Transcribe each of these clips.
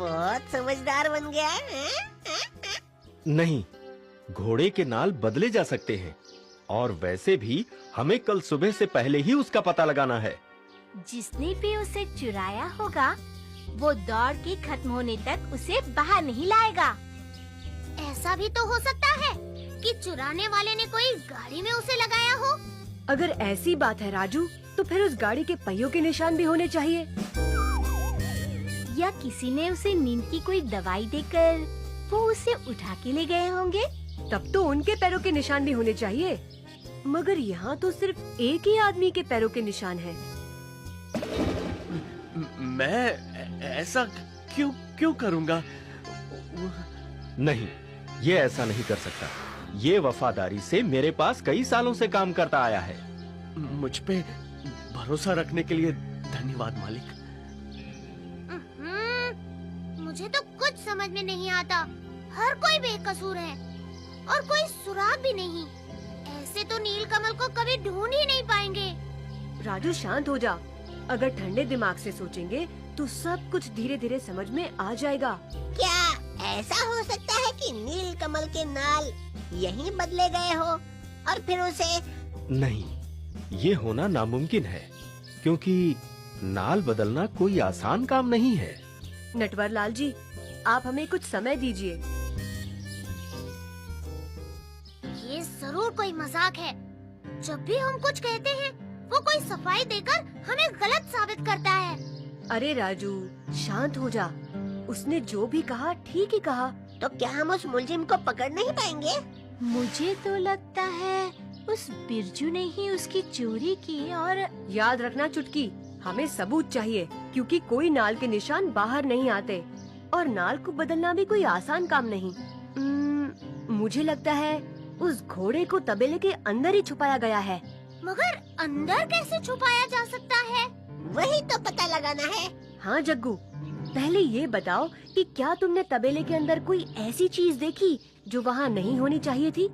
बहुत समझदार बन गया है। नहीं, घोड़े के नाल बदले जा सकते हैं और वैसे भी हमें कल सुबह से पहले ही उसका पता लगाना है। जिसने भी उसे चुराया होगा वो दौड़ के खत्म होने तक उसे बाहर नहीं लाएगा। ऐसा भी तो हो सकता है कि चुराने वाले ने कोई गाड़ी में उसे लगाया हो। अगर ऐसी बात है राजू, तो फिर उस गाड़ी के पहियों के निशान भी होने चाहिए। या किसी ने उसे नींद की कोई दवाई देकर वो उसे उठा के ले गए होंगे। तब तो उनके पैरों के निशान भी होने चाहिए। मगर यहाँ तो सिर्फ एक ही आदमी के पैरों के निशान हैं। मैं ऐसा क्यों करूँगा? नहीं, ये ऐसा नहीं कर सकता। ये वफादारी से मेरे पास कई सालों से काम करता आया है। मुझ पे भरोसा रखने के लिए धन्यवाद मालिक। मुझे तो कुछ समझ में नहीं आता। हर कोई बेकसूर है और कोई सुराग भी नहीं। ऐसे तो नीलकमल को कभी ढूंढ ही नहीं पाएंगे। राजू शांत हो जा। अगर ठंडे दिमाग से सोचेंगे तो सब कुछ धीरे धीरे समझ में आ जाएगा। क्या ऐसा हो सकता है कि नीलकमल के नाल यहीं बदले गए हो और फिर उसे? नहीं, ये होना नामुमकिन है क्योंकि नाल बदलना कोई आसान काम नहीं है। नटवर लाल जी, आप हमें कुछ समय दीजिए। ये जरूर कोई मजाक है। जब भी हम कुछ कहते हैं वो कोई सफाई देकर हमें गलत साबित करता है। अरे राजू, शांत हो जा। उसने जो भी कहा ठीक ही कहा। तो क्या हम उस मुलजिम को पकड़ नहीं पाएंगे? मुझे तो लगता है उस बिरजू ने ही उसकी चोरी की। और याद रखना चुटकी, हमें सबूत चाहिए क्योंकि कोई नाल के निशान बाहर नहीं आते और नाल को बदलना भी कोई आसान काम नहीं। मुझे लगता है उस घोड़े को तबेले के अंदर ही छुपाया गया है। मगर अंदर कैसे छुपाया जा सकता है? वही तो पता लगाना है। हाँ जग्गू, पहले ये बताओ कि क्या तुमने तबेले के अंदर कोई ऐसी चीज देखी जो वहाँ नहीं होनी चाहिए थी?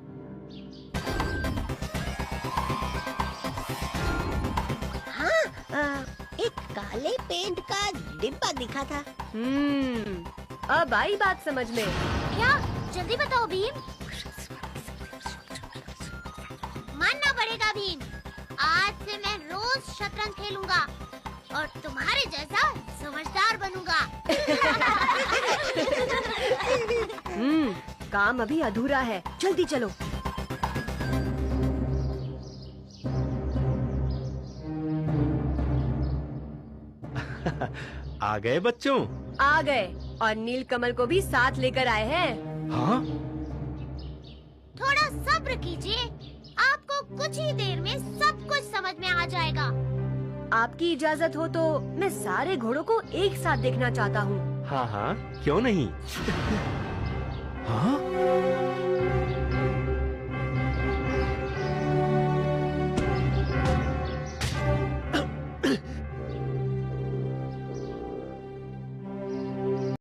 हाँ, एक काले पेंट का डिब्बा दिखा था। अब आई बात समझ में। क्या? जल्दी बताओ भीम। मानना पड़ेगा भीम, आज से मैं रोज शतरंज खेलूंगा और तुम्हारे जैसा समझदार बनूंगा। काम अभी अधूरा है, जल्दी चलो। आ गए बच्चों? आ गए और नीलकमल को भी साथ लेकर आए हैं। हाँ? थोड़ा सब्र कीजिए, आपको कुछ ही देर में सब कुछ समझ में आ जाएगा। आपकी इजाजत हो तो मैं सारे घोड़ों को एक साथ देखना चाहता हूँ। हाँ हाँ, क्यों नहीं? हाँ?